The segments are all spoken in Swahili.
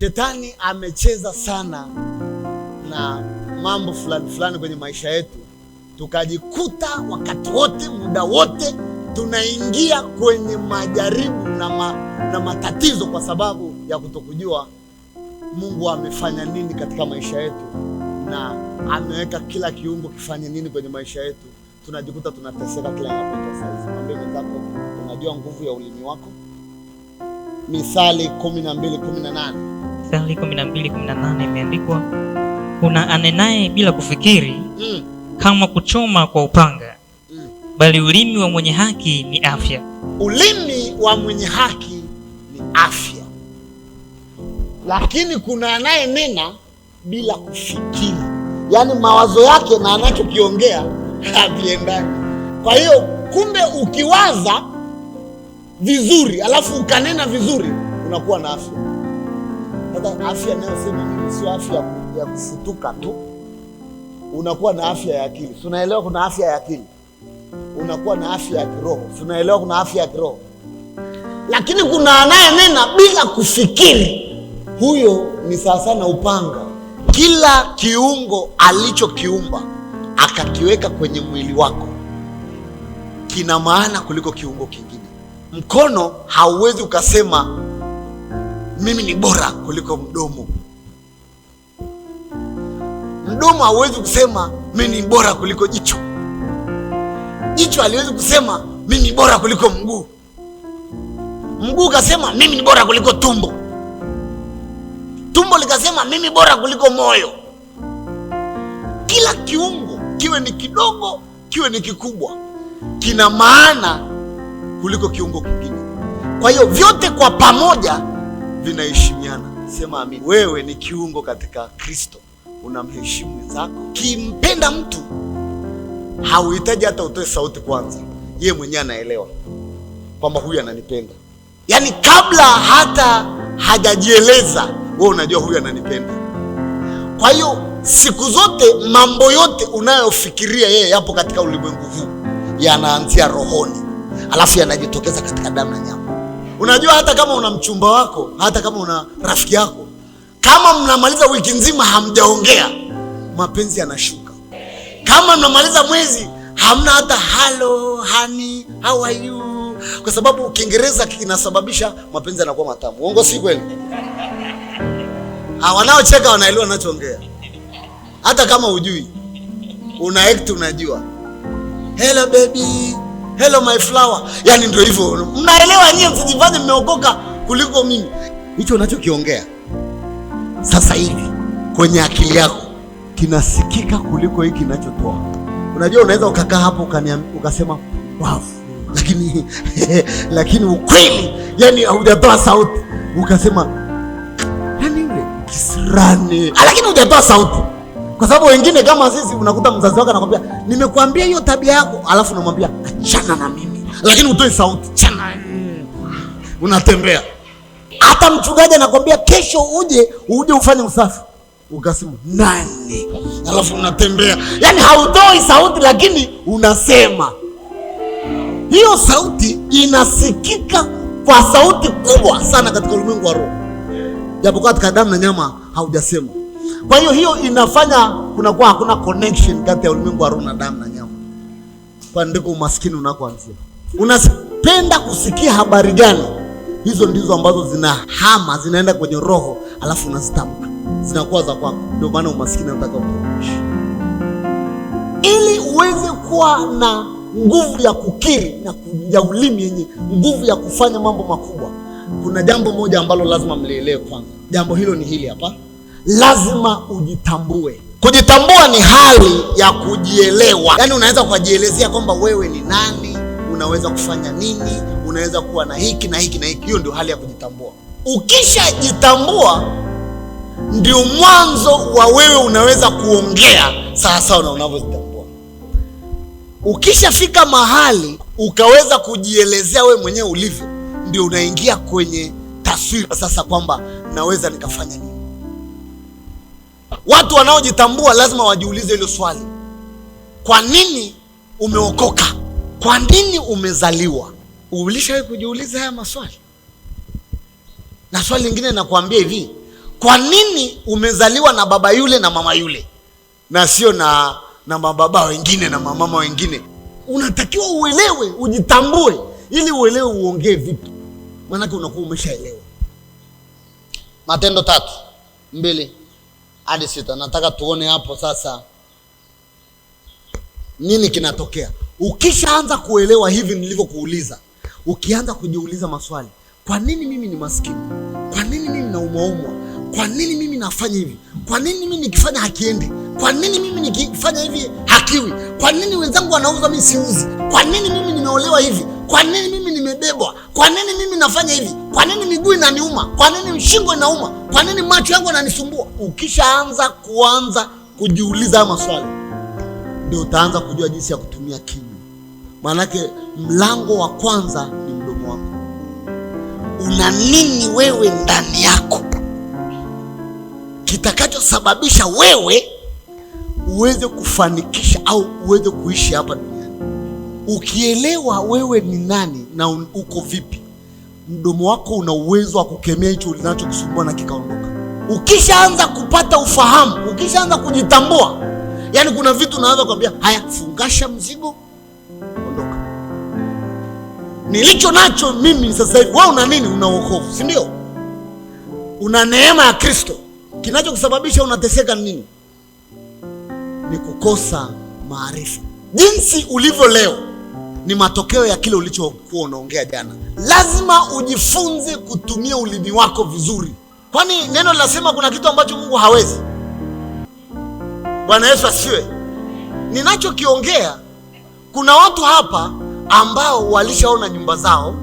Shetani amecheza sana na mambo fulani kwenye maisha yetu, tukajikuta wakati wote, muda wote tunaingia kwenye majaribu na matatizo kwa sababu ya kutokujua Mungu amefanya nini katika maisha yetu na ameweka kila kiungo kifanye nini kwenye maisha yetu. Tunajikuta tunateseka kila inapotoka sasa. Mwambie mwenzako, unajua nguvu ya ulimi wako? Mithali 12:18. Mithali 12:18 imeandikwa, kuna anenaye bila kufikiri kama kuchoma kwa upanga, bali ulimi wa mwenye haki ni afya. Ulimi wa mwenye haki ni afya. Lakini kuna anayenena bila kufikiri, yaani mawazo yake na anachokiongea haviendani. Kwa hiyo kumbe ukiwaza vizuri alafu ukanena vizuri unakuwa na afya. Sasa afya ninayosema mimi sio afya ya kufutuka tu. Unakuwa na afya ya akili. Tunaelewa kuna afya ya akili. Unakuwa na afya ya kiroho. Tunaelewa kuna afya ya kiroho. Lakini kuna anayenena bila kufikiri. Huyo ni sawa na upanga. Kila kiungo alichokiumba akakiweka kwenye mwili wako kina maana kuliko kiungo kingine. Mkono hauwezi ukasema mimi ni bora kuliko mdomo. Mdomo hauwezi kusema mimi ni bora kuliko jicho. Jicho haliwezi kusema mimi ni bora kuliko mguu. Mguu kasema mimi ni bora kuliko tumbo. Tumbo likasema mimi bora kuliko moyo. Kila kiungo, kiwe ni kidogo, kiwe ni kikubwa, kina maana kuliko kiungo kingine. Kwa hiyo vyote kwa pamoja vinaheshimiana. Sema amin. Wewe ni kiungo katika Kristo, unamheshimu mwenzako. Kimpenda mtu hauhitaji hata utoe sauti kwanza, yeye mwenyewe anaelewa kwamba huyu ananipenda. Yaani kabla hata hajajieleza, wewe unajua huyu ananipenda. Kwa hiyo siku zote mambo yote unayofikiria yeye yapo katika ulimwengu huu yanaanzia rohoni, alafu yanajitokeza katika damu na nyama. Unajua hata kama una mchumba wako, hata kama una rafiki yako, kama mnamaliza wiki nzima hamjaongea, mapenzi yanashuka. Kama mnamaliza mwezi hamna hata hello honey how are you, kwa sababu Kiingereza kinasababisha mapenzi yanakuwa matamu. Uongo si kweli? Wanaocheka wanaelewa ninachoongea. Hata kama hujui, una act unajua. Hello baby, hello my flower. Yaani ndio hivyo. Mnaelewa nyinyi, msijifanye mmeokoka kuliko mimi. Hicho unachokiongea sasa hivi kwenye akili yako kinasikika kuliko hiki kinachotoa. Unajua unaweza ukakaa hapo ukasema wow, lakini ukweli yani hujatoa sauti. Ukasema nani yule kisirani, lakini hujatoa sauti. Kwa sababu wengine kama sisi unakuta mzazi wako anakuambia nimekuambia hiyo tabia yako, alafu unamwambia achana na mimi, lakini utoi sauti. Achana. Unatembea. Hata mchungaji anakuambia kesho uje ufanye usafi, ukasema nani, alafu unatembea. Yaani hautoi sauti lakini unasema. Hiyo sauti inasikika kwa sauti kubwa sana katika ulimwengu wa roho, japokuwa katika damu na nyama haujasema. Kwa hiyo inafanya kunakuwa hakuna connection kati ya ulimwengu wa roho na damu na nyama. Kwa ndiko umaskini unakoanzia. Unapenda kusikia habari gani? Hizo ndizo ambazo zinahama, zinaenda kwenye roho, alafu unazitamka, zinakuwa za kwako. Ndio maana umaskini unataka utoke. Ili uweze kuwa na nguvu ya kukiri na ya ulimi yenye nguvu ya kufanya mambo makubwa, kuna jambo moja ambalo lazima mlielewe kwanza. Jambo hilo ni hili hapa. Lazima ujitambue. Kujitambua ni hali ya kujielewa. Yaani unaweza kujielezea kwamba wewe ni nani, unaweza kufanya nini, unaweza kuwa na hiki na hiki na hiki. Hiyo ndio hali ya kujitambua. Ukishajitambua ndio mwanzo wa wewe unaweza kuongea sawa na unavyojitambua. Ukishafika mahali ukaweza kujielezea wewe mwenyewe ulivyo, ndio unaingia kwenye taswira sasa kwamba naweza nikafanya nini. Watu wanaojitambua lazima wajiulize hilo swali. Kwa nini umeokoka? Kwa nini umezaliwa? Ulishawahi kujiuliza haya maswali? Na swali lingine nakwambia hivi, Kwa nini umezaliwa na baba yule na mama yule na sio na mababa wengine na mama wengine? Unatakiwa uelewe, ujitambue ili uelewe uongee vipi. Maanake unakuwa umeshaelewa. Matendo 3:2 hadi 6. Nataka tuone hapo sasa nini kinatokea. Ukishaanza kuelewa hivi nilivyokuuliza, ukianza kujiuliza maswali, kwa nini mimi ni maskini? Kwa nini mimi naumwaumwa? Kwa nini mimi nafanya hivi? Kwa nini mimi nikifanya hakiendi? Kwa nini mimi nikifanya hivi hakiwi? Kwa nini wenzangu wanauza mimi siuzi? Kwa nini mimi nimeolewa hivi? Kwa nini mimi nimebebwa? Kwa nini mimi nafanya hivi? Kwa nini miguu inaniuma? Kwa nini shingo inauma? Kwa nini macho yangu yananisumbua? Ukishaanza kujiuliza haya maswali, ndio utaanza kujua jinsi ya kutumia kinywa. Maanake mlango wa kwanza ni mdomo wako. Una nini wewe ndani yako kitakachosababisha wewe uweze kufanikisha au uweze kuishi hapa duniani? Ukielewa wewe ni nani na uko vipi, mdomo wako una uwezo wa kukemea hicho unachokusumbua na kikaondoka. Ukishaanza kupata ufahamu, ukishaanza kujitambua, yani kuna vitu unaanza kuambia, haya, fungasha mzigo, ondoka. Nilicho nacho mimi sasa hivi. Wewe una nini? Una wokovu, si ndio? Una neema ya Kristo. Kinachokusababisha unateseka nini? Ni kukosa maarifa. Jinsi ulivyo leo ni matokeo ya kile ulichokuwa unaongea jana. Lazima ujifunze kutumia ulimi wako vizuri, kwani neno linasema kuna kitu ambacho Mungu hawezi. Bwana Yesu asifiwe. Ninachokiongea, kuna watu hapa ambao walishaona nyumba zao,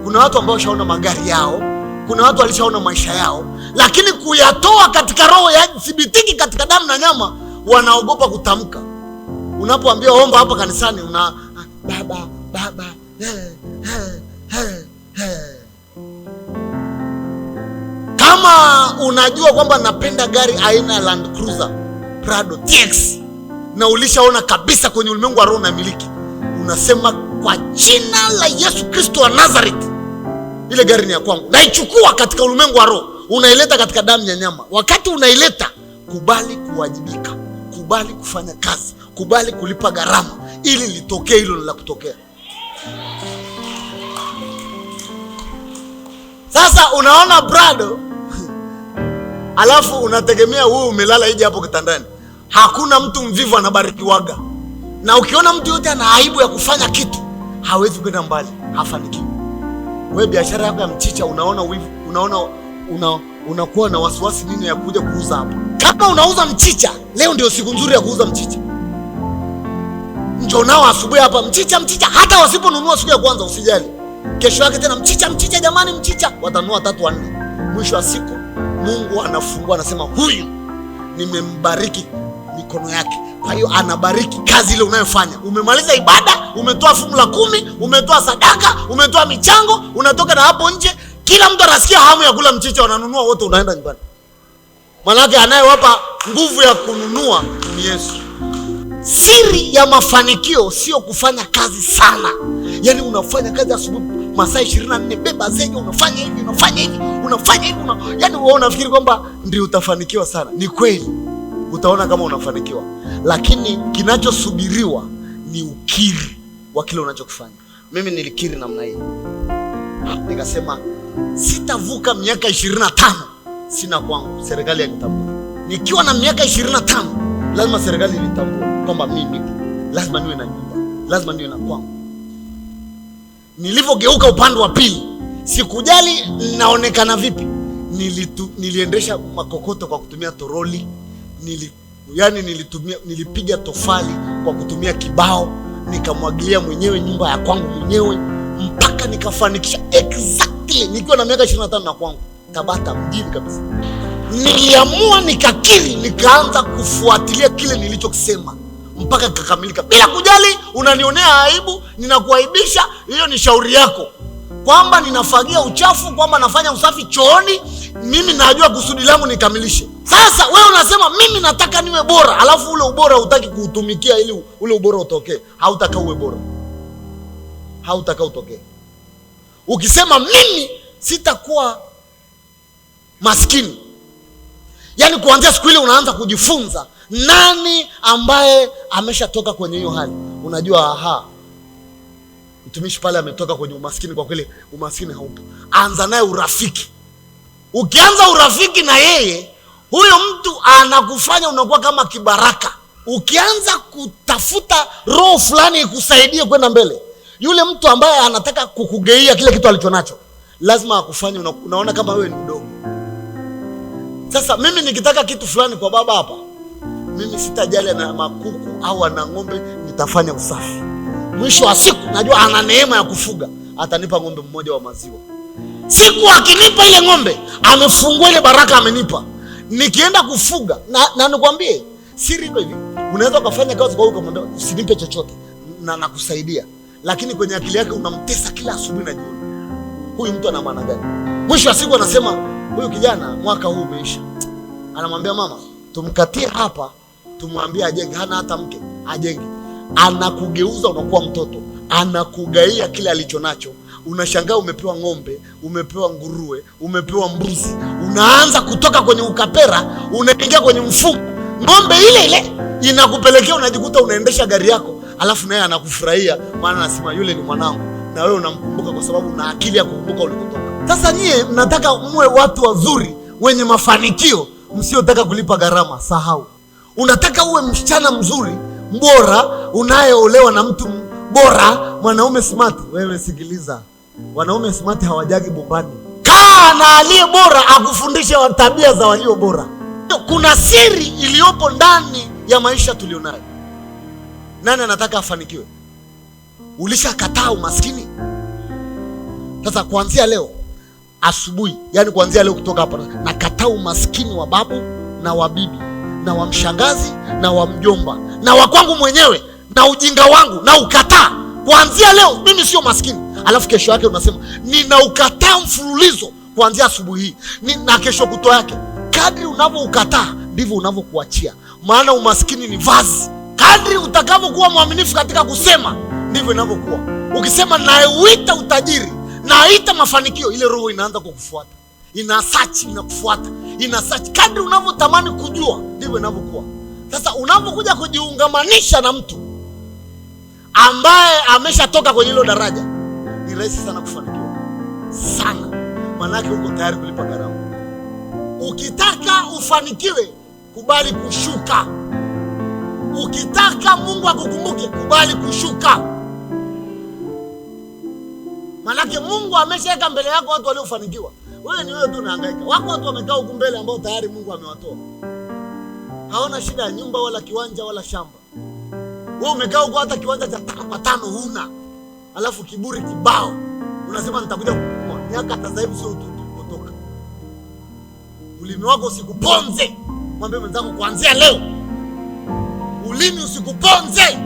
kuna watu ambao washaona magari yao, kuna watu walishaona maisha yao, lakini kuyatoa katika roho, yathibitiki katika damu na nyama, wanaogopa kutamka. Unapoambia omba hapa kanisani, una baba Kama unajua kwamba napenda gari aina ya Land Cruiser Prado TX na ulishaona kabisa kwenye ulimwengu wa roho na miliki, unasema kwa jina la Yesu Kristo wa Nazareth, ile gari ni ya kwangu. Naichukua katika ulimwengu wa roho, unaileta katika damu ya nyama. Wakati unaileta, kubali kuwajibika, kubali kufanya kazi, kubali kulipa gharama ili litokee hilo la kutokea. Sasa unaona Prado alafu unategemea wewe umelala ije hapo kitandani. Hakuna mtu mvivu anabarikiwaga. Na ukiona mtu yote ana aibu ya kufanya kitu, hawezi kwenda mbali, hafanikiwi. Wewe biashara yako ya mchicha unaona wivu, unakuwa na wasiwasi nini ya kuja kuuza hapa? Kama unauza mchicha, leo ndio siku nzuri ya kuuza mchicha. Njoo nao asubuhi hapa mchicha, hata wasiponunua siku ya kwanza usijali. Kesho yake tena mchicha jamani, mchicha watanunua 3 4. Mwisho wa siku Mungu anafungua, anasema huyu nimembariki mikono yake. Kwa hiyo anabariki kazi ile unayofanya. Umemaliza ibada, umetoa fungu la 10, umetoa sadaka, umetoa michango, unatoka na hapo nje, kila mtu anasikia hamu ya kula mchicha, wananunua wote, unaenda nyumbani. Maana anayewapa nguvu ya kununua ni Yesu. Siri ya mafanikio sio kufanya kazi sana. Yaani unafanya kazi asubuhi masaa 24, beba zege, unafanya hivi, yaani wewe unafikiri kwamba ndio utafanikiwa sana. Ni kweli utaona kama unafanikiwa, lakini kinachosubiriwa ni ukiri wa kile unachokifanya. Mimi nilikiri namna hii, nikasema sitavuka miaka 25 sina kwangu, serikali yanitambue. Nikiwa na miaka 25 lazima serikali initambue kwamba mimi lazima niwe na nyumba, lazima niwe na kwangu. Nilivyogeuka upande wa pili, sikujali naonekana vipi. Niliendesha makokoto kwa kutumia toroli, nilipiga tofali kwa kutumia kibao, nikamwagilia mwenyewe nyumba ya kwangu mwenyewe, mpaka nikafanikisha exactly nikiwa na miaka 25 na kwangu Tabata mjini kabisa. Niliamua, nikakiri, nikaanza kufuatilia kile nilichokisema mpaka kikakamilika, bila kujali unanionea aibu, ninakuaibisha, hiyo ni shauri yako. Kwamba ninafagia uchafu, kwamba nafanya usafi chooni, mimi najua kusudi langu nikamilishe. Sasa wewe unasema mimi nataka niwe bora, alafu ule ubora hutaki kuutumikia ili ule ubora utokee. Hautaka uwe bora, hautaka utokee. Ukisema mimi sitakuwa maskini, Yaani kuanzia siku ile unaanza kujifunza nani ambaye ameshatoka kwenye hiyo hali. Unajua, aha, mtumishi pale ametoka kwenye umaskini, kwa kweli umaskini haupo. Anza naye urafiki. Ukianza urafiki na yeye, huyo mtu anakufanya unakuwa kama kibaraka. Ukianza kutafuta roho fulani ikusaidie kwenda mbele, yule mtu ambaye anataka kukugeia kile kitu alichonacho lazima akufanye unaona kama wewe ni mdogo. Sasa mimi nikitaka kitu fulani kwa baba hapa, mimi sitajali na makuku au ana ng'ombe, nitafanya usafi. Mwisho wa siku najua ana neema ya kufuga, atanipa ng'ombe mmoja wa maziwa. Siku akinipa ile ng'ombe, amefungua ile baraka amenipa. Nikienda kufuga na nikwambie siri iko hivi, unaweza ukafanya kazi kwa huko kumwambia usinipe chochote na nakusaidia, lakini kwenye akili yake unamtesa kila asubuhi na jioni. Huyu mtu ana maana gani? Mwisho wa siku anasema huyu kijana mwaka huu umeisha. Anamwambia mama, tumkatie hapa, tumwambie ajenge, hana hata mke, ajenge. Anakugeuza unakuwa mtoto, anakugaia kile alichonacho. Unashangaa umepewa ng'ombe, umepewa nguruwe, umepewa mbuzi. Unaanza kutoka kwenye ukapera, unaingia kwenye mfumo. Ng'ombe ile ile inakupelekea unajikuta unaendesha gari yako, alafu naye anakufurahia, maana anasema yule ni mwanangu, na wewe unamkumbuka kwa sababu una akili ya kukumbuka ulikotoka. Sasa nyie mnataka muwe watu wazuri wenye mafanikio, msiotaka kulipa gharama. Sahau. Unataka uwe msichana mzuri bora, unayeolewa na mtu bora, mwanaume smart. Wewe sikiliza, wanaume smart hawajagi bombani. Kaa na aliye bora akufundishe tabia za walio bora. Kuna siri iliyopo ndani ya maisha tulionayo. Nani anataka afanikiwe? Ulishakataa umaskini? Sasa kuanzia leo asubuhi, yani kuanzia leo kutoka hapa, nakataa umaskini wa babu na wa bibi na wa mshangazi na wa mjomba na wa kwangu mwenyewe na ujinga wangu, na ukataa. Kuanzia leo mimi sio maskini. Alafu kesho yake unasema ninaukataa mfululizo kuanzia asubuhi hii na kesho kutwa yake. Kadri unavyokataa ndivyo unavyokuachia, maana umaskini ni vazi. Kadri utakavyokuwa mwaminifu katika kusema ndivyo inavyokuwa. Ukisema nauita utajiri, naita mafanikio, ile roho inaanza kukufuata, ina search, inakufuata, ina search. Kadri unavyotamani kujua ndivyo inavyokuwa. Sasa unapokuja kujiungamanisha na mtu ambaye ameshatoka kwenye hilo daraja, ni rahisi sana kufanikiwa sana, maanake uko tayari kulipa gharama. Ukitaka ufanikiwe, kubali kushuka. Ukitaka Mungu akukumbuke, kubali kushuka. Maanake Mungu ameshaweka mbele yako watu waliofanikiwa. Wewe ni wewe tu unahangaika. Wako watu wamekaa huko mbele ambao tayari Mungu amewatoa. Haona shida ya nyumba wala kiwanja wala shamba. Wewe umekaa huko hata kiwanja cha 5 kwa 5 huna. Alafu kiburi kibao. Unasema nitakuja kukua. Miaka hata hivi sio kutoka. Ulimi wako usikuponze. Mwambie mwenzako kuanzia leo ulimi usikuponze.